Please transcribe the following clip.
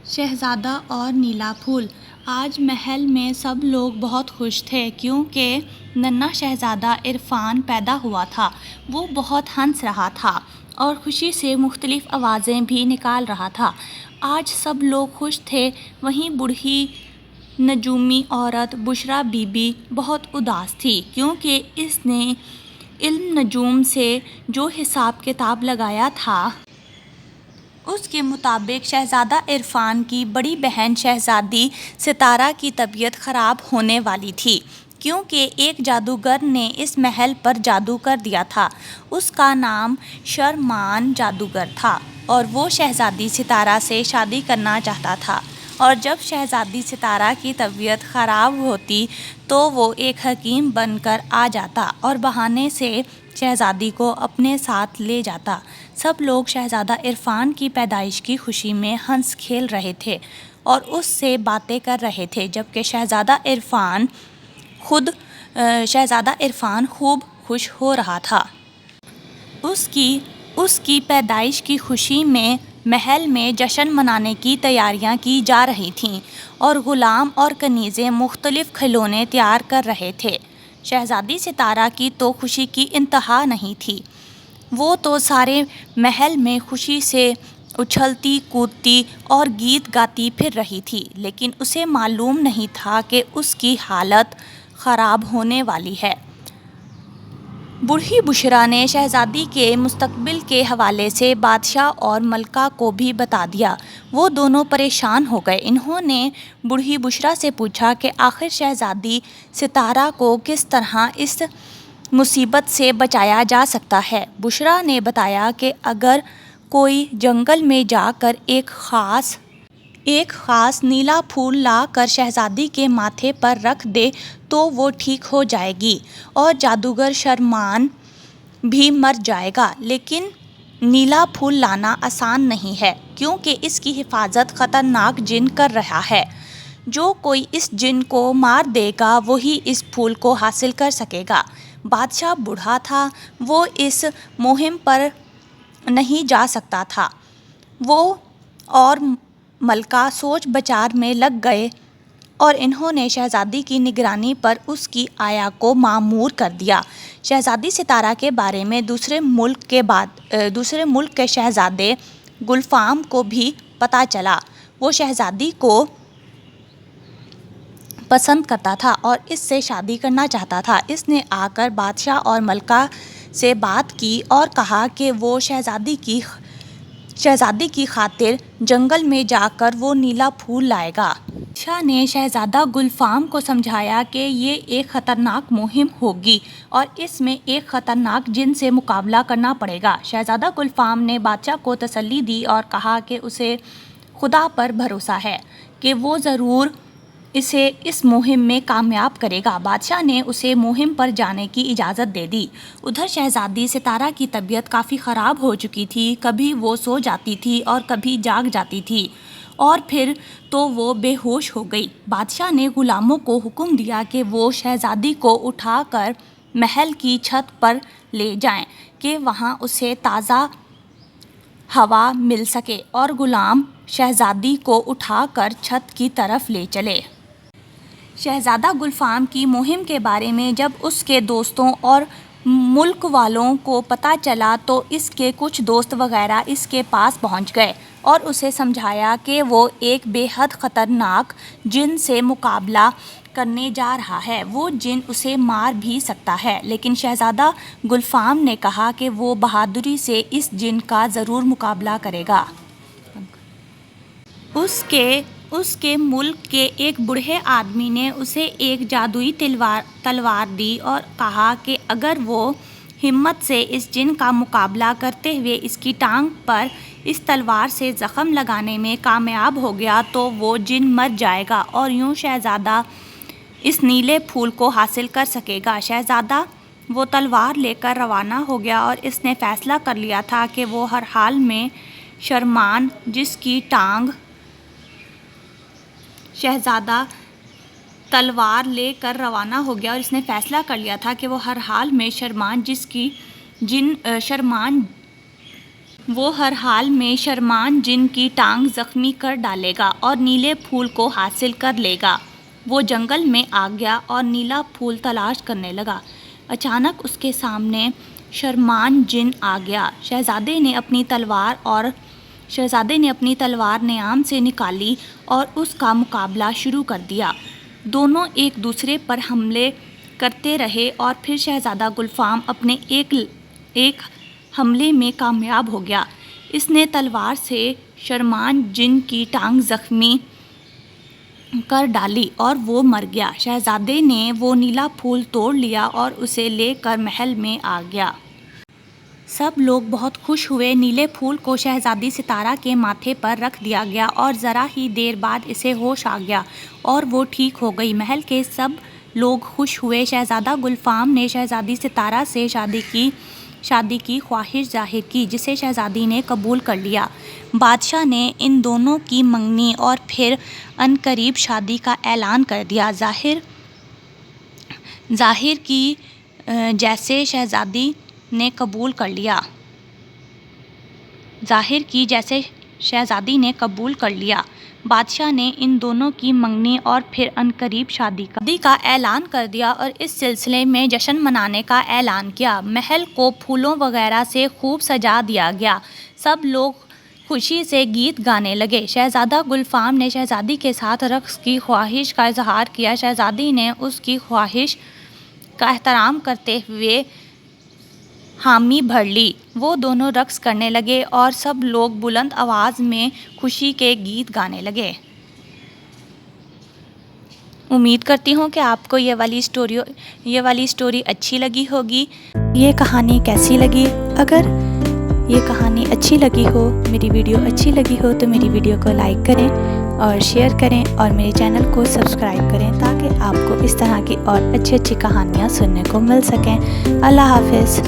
شہزادہ اور نیلا پھول۔ آج محل میں سب لوگ بہت خوش تھے کیونکہ ننھا شہزادہ عرفان پیدا ہوا تھا۔ وہ بہت ہنس رہا تھا اور خوشی سے مختلف آوازیں بھی نکال رہا تھا۔ آج سب لوگ خوش تھے، وہیں بوڑھی نجومی عورت بشریٰ بی بی بہت اداس تھی کیونکہ اس نے علم نجوم سے جو حساب کتاب لگایا تھا اس کے مطابق شہزادہ عرفان کی بڑی بہن شہزادی ستارہ کی طبیعت خراب ہونے والی تھی کیونکہ ایک جادوگر نے اس محل پر جادو کر دیا تھا۔ اس کا نام شرمان جادوگر تھا اور وہ شہزادی ستارہ سے شادی کرنا چاہتا تھا، اور جب شہزادی ستارہ کی طبیعت خراب ہوتی تو وہ ایک حکیم بن کر آ جاتا اور بہانے سے شہزادی کو اپنے ساتھ لے جاتا۔ سب لوگ شہزادہ عرفان کی پیدائش کی خوشی میں ہنس کھیل رہے تھے اور اس سے باتیں کر رہے تھے، جبکہ شہزادہ عرفان خوب خوش ہو رہا تھا۔ اس کی پیدائش کی خوشی میں محل میں جشن منانے کی تیاریاں کی جا رہی تھیں اور غلام اور کنیزیں مختلف کھلونے تیار کر رہے تھے۔ شہزادی ستارہ کی تو خوشی کی انتہا نہیں تھی۔ وہ تو سارے محل میں خوشی سے اچھلتی کودتی اور گیت گاتی پھر رہی تھی، لیکن اسے معلوم نہیں تھا کہ اس کی حالت خراب ہونے والی ہے۔ بوڑھی بشریٰ نے شہزادی کے مستقبل کے حوالے سے بادشاہ اور ملکہ کو بھی بتا دیا۔ وہ دونوں پریشان ہو گئے۔ انہوں نے بوڑھی بشریٰ سے پوچھا کہ آخر شہزادی ستارہ کو کس طرح اس مصیبت سے بچایا جا سکتا ہے۔ بشریٰ نے بتایا کہ اگر کوئی جنگل میں جا کر ایک خاص نیلا پھول لا کر شہزادی کے ماتھے پر رکھ دے تو وہ ٹھیک ہو جائے گی اور جادوگر شرمان بھی مر جائے گا، لیکن نیلا پھول لانا آسان نہیں ہے کیونکہ اس کی حفاظت خطرناک جن کر رہا ہے۔ جو کوئی اس جن کو مار دے گا وہی اس پھول کو حاصل کر سکے گا۔ بادشاہ بوڑھا تھا، وہ اس مہم پر نہیں جا سکتا تھا۔ وہ اور ملکہ سوچ بچار میں لگ گئے اور انہوں نے شہزادی کی نگرانی پر اس کی آیا کو مامور کر دیا۔ شہزادی ستارہ کے بارے میں دوسرے ملک کے شہزادے گلفام کو بھی پتہ چلا۔ وہ شہزادی کو پسند کرتا تھا اور اس سے شادی کرنا چاہتا تھا۔ اس نے آ کر بادشاہ اور ملکہ سے بات کی اور کہا کہ وہ شہزادی کی خاطر جنگل میں جا کر وہ نیلا پھول لائے گا۔ بادشاہ نے شہزادہ گلفام کو سمجھایا کہ یہ ایک خطرناک مہم ہوگی اور اس میں ایک خطرناک جن سے مقابلہ کرنا پڑے گا۔ شہزادہ گلفام نے بادشاہ کو تسلی دی اور کہا کہ اسے خدا پر بھروسہ ہے کہ وہ ضرور اسے اس مہم میں کامیاب کرے گا۔ بادشاہ نے اسے مہم پر جانے کی اجازت دے دی۔ ادھر شہزادی ستارہ کی طبیعت کافی خراب ہو چکی تھی۔ کبھی وہ سو جاتی تھی اور کبھی جاگ جاتی تھی اور پھر تو وہ بے ہوش ہو گئی۔ بادشاہ نے غلاموں کو حکم دیا کہ وہ شہزادی کو اٹھا کر محل کی چھت پر لے جائیں کہ وہاں اسے تازہ ہوا مل سکے، اور غلام شہزادی کو اٹھا کر چھت کی طرف لے چلے۔ شہزادہ گلفام کی مہم کے بارے میں جب اس کے دوستوں اور ملک والوں کو پتہ چلا تو اس کے کچھ دوست وغیرہ اس کے پاس پہنچ گئے اور اسے سمجھایا کہ وہ ایک بے حد خطرناک جن سے مقابلہ کرنے جا رہا ہے۔ وہ جن اسے مار بھی سکتا ہے، لیکن شہزادہ گلفام نے کہا کہ وہ بہادری سے اس جن کا ضرور مقابلہ کرے گا۔ اس کے ملک کے ایک بوڑھے آدمی نے اسے ایک جادوئی تلوار دی اور کہا کہ اگر وہ ہمت سے اس جن کا مقابلہ کرتے ہوئے اس کی ٹانگ پر اس تلوار سے زخم لگانے میں کامیاب ہو گیا تو وہ جن مر جائے گا اور یوں شہزادہ اس نیلے پھول کو حاصل کر سکے گا۔ شہزادہ وہ تلوار لے کر روانہ ہو گیا اور اس نے فیصلہ کر لیا تھا کہ وہ ہر حال میں شرمان جس کی ٹانگ وہ ہر حال میں شرمان جن کی ٹانگ زخمی کر ڈالے گا اور نیلے پھول کو حاصل کر لے گا۔ وہ جنگل میں آ گیا اور نیلا پھول تلاش کرنے لگا۔ اچانک اس کے سامنے شرمان جن آ گیا۔ شہزادے نے اپنی تلوار نیام سے نکالی اور اس کا مقابلہ شروع کر دیا۔ دونوں ایک دوسرے پر حملے کرتے رہے اور پھر شہزادہ گلفام اپنے ایک حملے میں کامیاب ہو گیا۔ اس نے تلوار سے شرمان جن کی ٹانگ زخمی کر ڈالی اور وہ مر گیا۔ شہزادے نے وہ نیلا پھول توڑ لیا اور اسے لے کر محل میں آ گیا۔ سب لوگ بہت خوش ہوئے۔ نیلے پھول کو شہزادی ستارہ کے ماتھے پر رکھ دیا گیا اور ذرا ہی دیر بعد اسے ہوش آ گیا اور وہ ٹھیک ہو گئی۔ محل کے سب لوگ خوش ہوئے۔ شہزادہ گلفام نے شہزادی ستارہ سے شادی کی خواہش ظاہر کی جسے شہزادی نے قبول کر لیا۔ بادشاہ نے ان دونوں کی منگنی اور پھر عنقریب شادی کا اعلان کر دیا۔ ظاہر کی جیسے شہزادی نے قبول کر لیا۔ بادشاہ نے ان دونوں کی منگنی اور پھر عنقریب شادی کا اعلان کر دیا اور اس سلسلے میں جشن منانے کا اعلان کیا۔ محل کو پھولوں وغیرہ سے خوب سجا دیا گیا۔ سب لوگ خوشی سے گیت گانے لگے۔ شہزادہ گلفام نے شہزادی کے ساتھ رقص کی خواہش کا اظہار کیا۔ شہزادی نے اس کی خواہش کا احترام کرتے ہوئے حامی بھر لی۔ وہ دونوں رقص کرنے لگے اور سب لوگ بلند آواز میں خوشی کے گیت گانے لگے۔ امید کرتی ہوں کہ آپ کو یہ والی اسٹوری اچھی لگی ہوگی۔ یہ کہانی کیسی لگی؟ اگر یہ کہانی اچھی لگی ہو، میری ویڈیو اچھی لگی ہو تو میری ویڈیو کو لائک کریں اور شیئر کریں اور میرے چینل کو سبسکرائب کریں تاکہ آپ کو اس طرح کی اور اچھی کہانیاں سننے کو مل سکیں۔ اللہ حافظ۔